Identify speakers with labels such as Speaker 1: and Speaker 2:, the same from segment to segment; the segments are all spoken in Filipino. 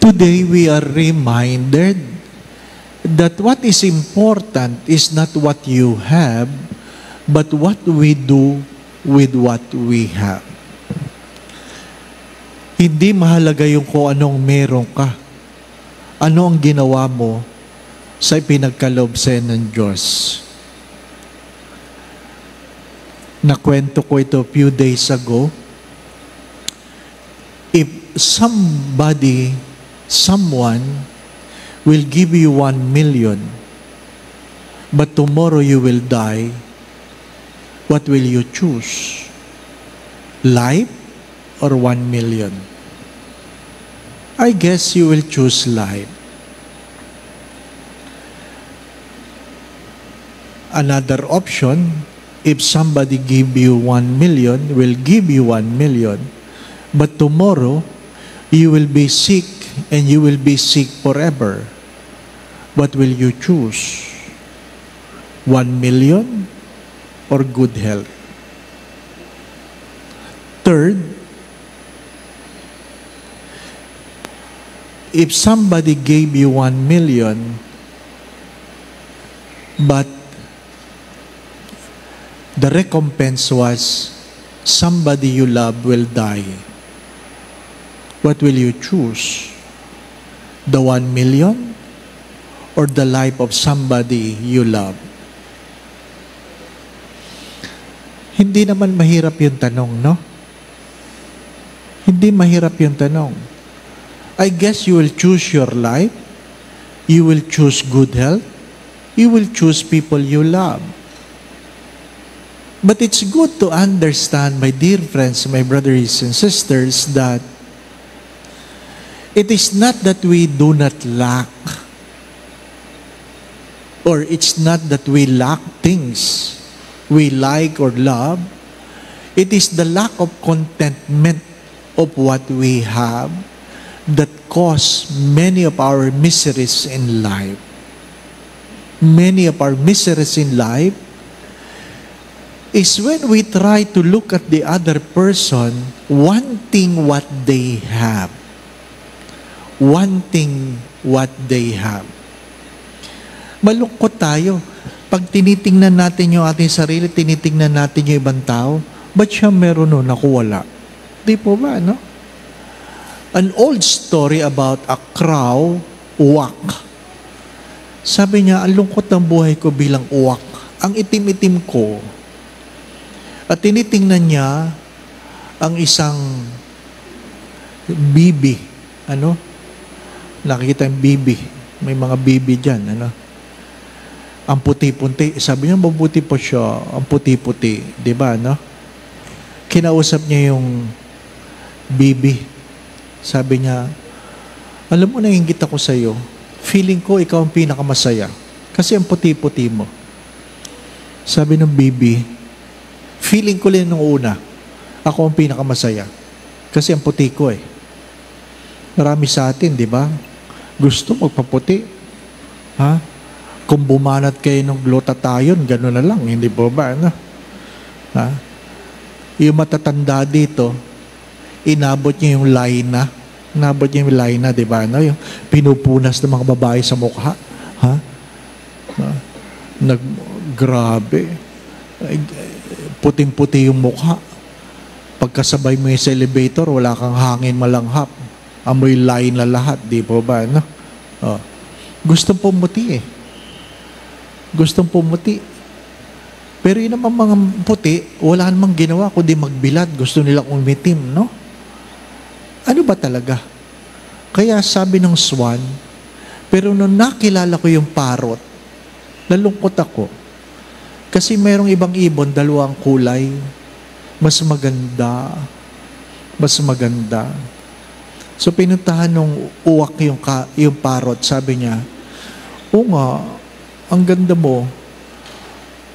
Speaker 1: Today we are reminded that what is important is not what you have, but what we do with what we have. Hindi mahalaga yung kung anong meron ka. Ano ang ginawa mo sa ipinagkaloob sa'yo ng Diyos. Nakwento ko ito a few days ago. If someone will give you 1 million, but tomorrow you will die, what will you choose? Life or 1 million? I guess you will choose life. Another option, if somebody give you 1 million, will give you 1 million, but tomorrow you will be sick and you will be sick forever. What will you choose? 1 million or good health? Third, if somebody gave you 1 million, but the recompense was somebody you love will die, what will you choose? The 1 million or the life of somebody you love? Hindi naman mahirap yung tanong, no? Hindi mahirap yung tanong. I guess you will choose your life, you will choose good health, you will choose people you love. But it's good to understand, my dear friends, my brothers and sisters, that it is not that we do not lack, or it's not that we lack things we like or love. It is the lack of contentment of what we have that cause many of our miseries in life. Many of our miseries in life is when we try to look at the other person wanting what they have. Wanting what they have. Malungkot tayo. Pag tinitingnan natin yung ating sarili, tinitingnan natin yung ibang tao, ba't siya meron nun, ako wala? Di po ba, no? An old story about a crow, uwak. Sabi niya, ang lungkot ng buhay ko bilang uwak. Ang itim-itim ko. At tinitingnan niya ang isang bibi. Ano? Nakikita yung bibi. May mga bibi dyan. Ano? Ang puti-puti. Sabi niya, mabuti po siya. Ang puti-puti. Diba, no? Kinausap niya yung bibi. Sabi niya, alam mo, nainggit ako sa iyo. Feeling ko, ikaw ang pinakamasaya. Kasi ang puti-puti mo. Sabi ng bibi, feeling ko rin nung una, ako ang pinakamasaya. Kasi ang puti ko eh. Marami sa atin, di ba? Gusto magpaputi. Ha? Kung bumanat kayo ng glutathione, gano'n na lang, hindi po ba? Ano? Ha? Yung matatanda dito, inabot niya yung laina. Inabot niya yung laina, di ba? Ano? Yung pinupunas ng mga babae sa mukha. Ha? Grabe. Puting-puti yung mukha. Pagkasabay mo yung sa elevator, wala kang hangin malanghap. Amoy lain na lahat, di po ba? No? Oh. Gustong pumuti eh. Gustong pumuti. Pero yun naman mga puti, wala namang ginawa kundi magbilad. Gusto nilang umitim, no? Ano ba talaga? Kaya sabi ng swan, pero nung nakilala ko yung parrot, nalungkot ako. Kasi mayroong ibang ibon, dalawang kulay. Mas maganda. Mas maganda. So pinuntahan nung uwak yung parrot, sabi niya, o nga, ang ganda mo.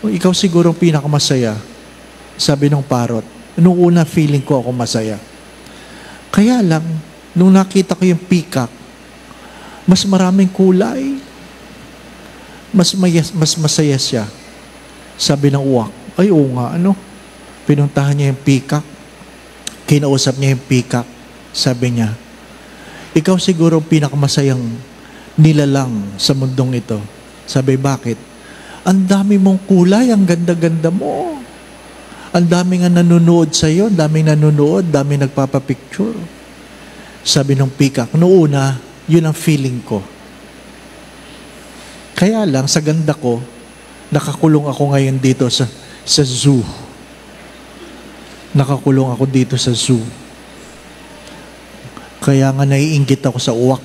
Speaker 1: Ikaw siguro ang pinakamasaya. Sabi ng parrot. Noong una, feeling ko ako masaya. Kaya lang, nung nakita ko yung peacock, mas maraming kulay. Mas masaya siya. Sabi ng uwak, ay oo nga, ano? Pinuntahan niya yung peacock. Kinausap niya yung peacock. Sabi niya, Ikaw siguro ang pinakamasayang nilalang sa mundong ito. Sabi, bakit? Ang dami mong kulay, ang ganda-ganda mo. Ang dami nga nanonood sa'yo, ang daming nanonood, daming nagpapapicture. Sabi ng peacock, noong una, yun ang feeling ko. Kaya lang, sa ganda ko, nakakulong ako ngayon dito sa zoo. Nakakulong ako dito sa zoo. Kaya nga naiinggit ako sa uwak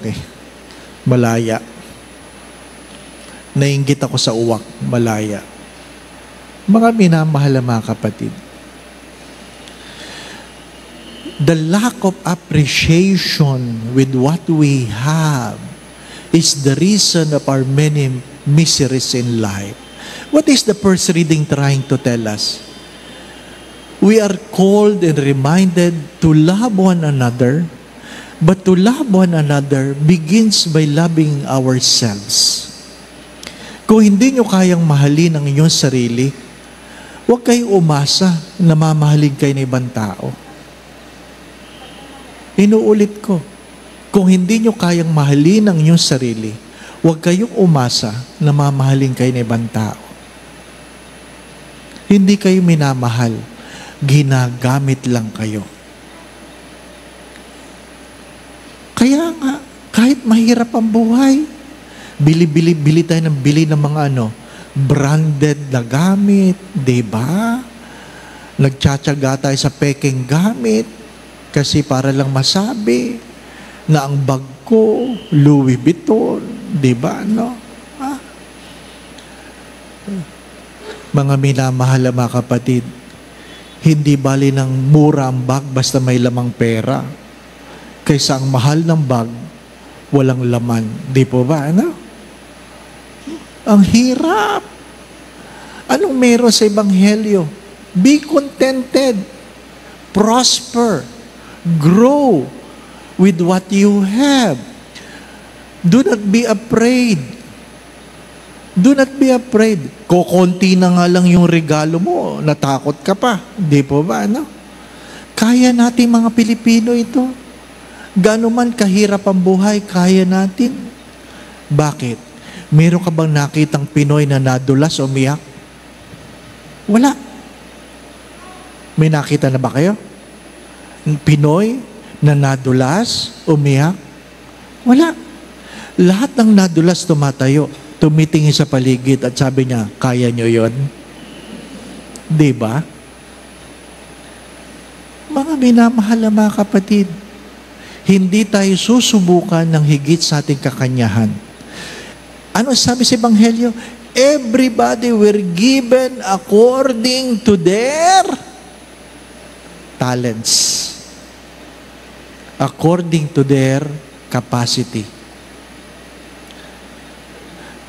Speaker 1: malaya. Naiinggit ako sa uwak, malaya. Mga minamahal mga kapatid, the lack of appreciation with what we have is the reason of our many miseries in life. What is the first reading trying to tell us? We are called and reminded to love one another, but to love one another begins by loving ourselves. Kung hindi nyo kayang mahalin ang inyong sarili, huwag kayong umasa na mamahalin kayo ng ibang tao. Inuulit ko, kung hindi nyo kayang mahalin ang inyong sarili, huwag kayong umasa na mamahalin kayo ng ibang tao. Hindi kayo minamahal, ginagamit lang kayo. Kaya nga, kahit mahirap ang buhay, bili tayo ng mga branded na gamit, diba? Nagtsatsaga tayo sa peking gamit kasi para lang masabi na ang bag ko, Louis Vuitton, diba? No? Mga minamahal mga kapatid, hindi bali ng mura ang bag basta may lamang pera. Kaysa ang mahal ng bag, walang laman. Di po ba? Ang hirap. Anong meron sa Ebanghelyo? Be contented. Prosper. Grow with what you have. Do not be afraid. Do not be afraid. Kukunti na nga lang yung regalo mo, natakot ka pa. Di po ba? Kaya natin mga Pilipino ito. Gano'n man kahirap ang buhay, kaya natin. Bakit? Meron ka bang nakitang Pinoy na nadulas o umiyak? Wala. May nakita na ba kayo? Pinoy na nadulas, umiyak? Wala. Lahat ng nadulas tumatayo, tumitingin sa paligid at sabi niya, kaya niyo yon? Diba? Mga minamahal na mga kapatid, hindi tayo susubukan ng higit sa ating kakanyahan. Ano sabi sa Ebanghelyo? Everybody were given according to their talents. According to their capacity.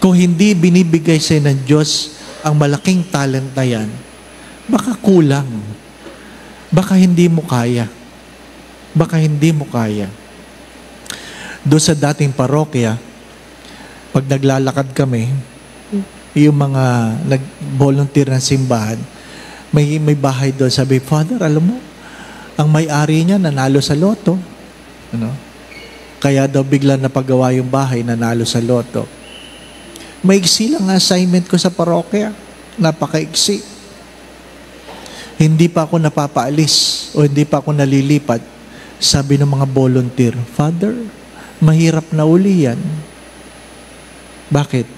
Speaker 1: Kung hindi binibigay sa'yo ng Diyos ang malaking talent na yan, baka kulang. Baka hindi mo kaya. Baka hindi mo kaya. Doon sa dating parokya, pag naglalakad kami, yung mga nag-volunteer ng simbahan, may bahay doon. Sabi, Father, alam mo, ang may-ari niya nanalo sa loto. Kaya daw bigla napagawa yung bahay, nanalo sa loto. Maiksi lang ang assignment ko sa parokya. Napakaiksi. Hindi pa ako napapaalis o hindi pa ako nalilipat. Sabi ng mga volunteer, Father, mahirap na uli yan. Bakit?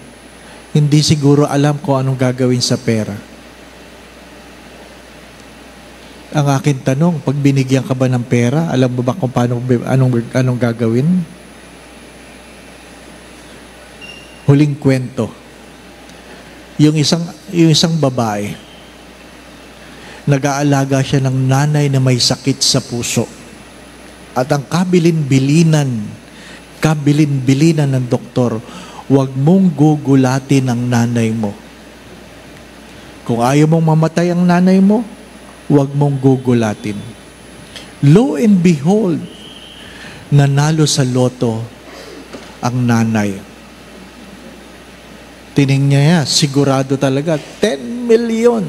Speaker 1: Hindi siguro alam ko anong gagawin sa pera. Ang akin tanong, pag binigyan ka ba ng pera, alam mo ba kung paano, anong gagawin? Huling kwento. Yung isang babae, nag-aalaga siya ng nanay na may sakit sa puso. At ang kabilin-bilinan ng doktor, huwag mong gugulatin ang nanay mo. Kung ayaw mong mamatay ang nanay mo, huwag mong gugulatin. Lo and behold, nanalo sa loto ang nanay. Tiningnan niya, sigurado talaga, 10 million.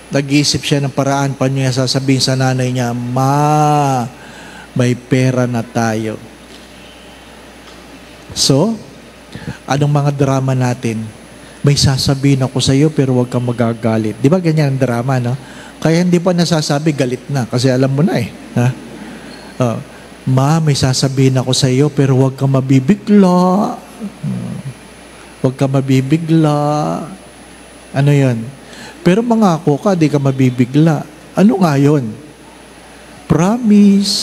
Speaker 1: Nag-iisip siya ng paraan, paano niya sasabihin sa nanay niya, Ma, May pera na tayo. So, anong mga drama natin? May sasabihin ako sa iyo pero huwag kang magagalit. Di ba ganyan ang drama, no? Kaya hindi pa nasasabi, galit na. Kasi alam mo na eh. Ha? Ma, may sasabihin ako sa iyo pero huwag kang mabibigla. Huwag kang mabibigla. Ano yun? Pero mangako ka, di ka mabibigla. Ano nga yun? Promise.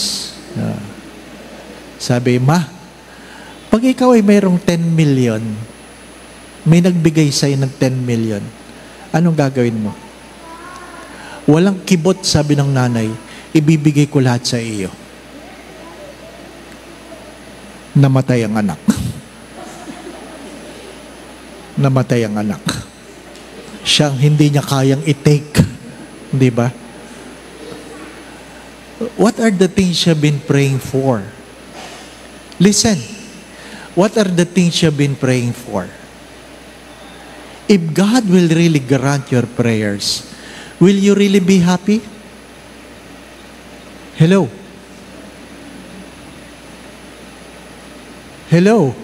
Speaker 1: Sabi, ma, pag ikaw ay mayroong 10 million, may nagbigay sa'yo ng 10 million, anong gagawin mo? Walang kibot, sabi ng nanay, ibibigay ko lahat sa iyo. Namatay ang anak. Namatay ang anak. Siyang hindi niya kayang i-take. Di ba? What are the things you've been praying for? Listen. What are the things you've been praying for? If God will really grant your prayers, will you really be happy? Hello? Hello?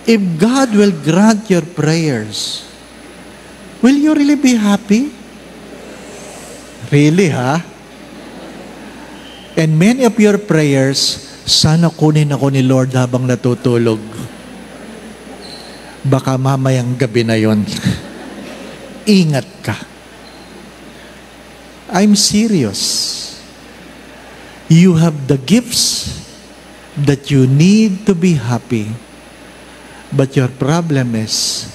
Speaker 1: If God will grant your prayers, will you really be happy? Really, ha? And many of your prayers, sana kunin ako ni Lord habang natutulog. Baka mamayang gabi na yon. Ingat ka. I'm serious. You have the gifts that you need to be happy. But your problem is,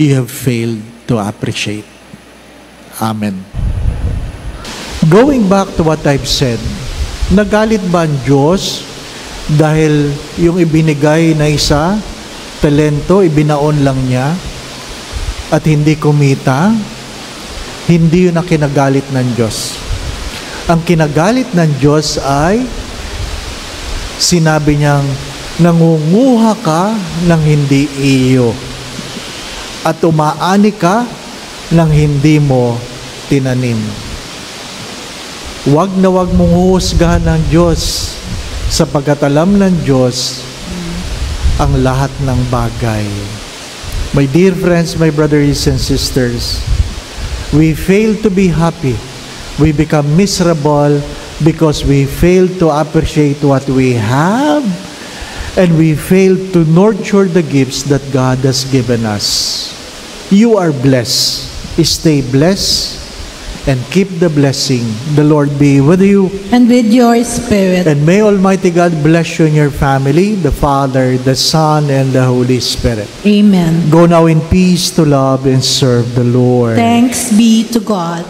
Speaker 1: you have failed to appreciate. Amen. Going back to what I've said, nagalit ba ang Diyos dahil yung ibinigay na isa, talento, ibinaon lang niya at hindi kumita? Hindi yun ang kinagalit ng Diyos. Ang kinagalit ng Diyos ay sinabi niyang, nangunguha ka ng hindi iyo at umaani ka ng hindi mo tinanim. Wag na wag mong huhusgahan ng Diyos sapagkat alam ng Diyos ang lahat ng bagay. My dear friends, my brothers and sisters, we fail to be happy. We become miserable because we fail to appreciate what we have and we fail to nurture the gifts that God has given us. You are blessed. Stay blessed and keep the blessing. The Lord be with you.
Speaker 2: And with your spirit.
Speaker 1: And may Almighty God bless you and your family, the Father, the Son, and the Holy Spirit.
Speaker 2: Amen.
Speaker 1: Go now in peace to love and serve the Lord.
Speaker 2: Thanks be to God.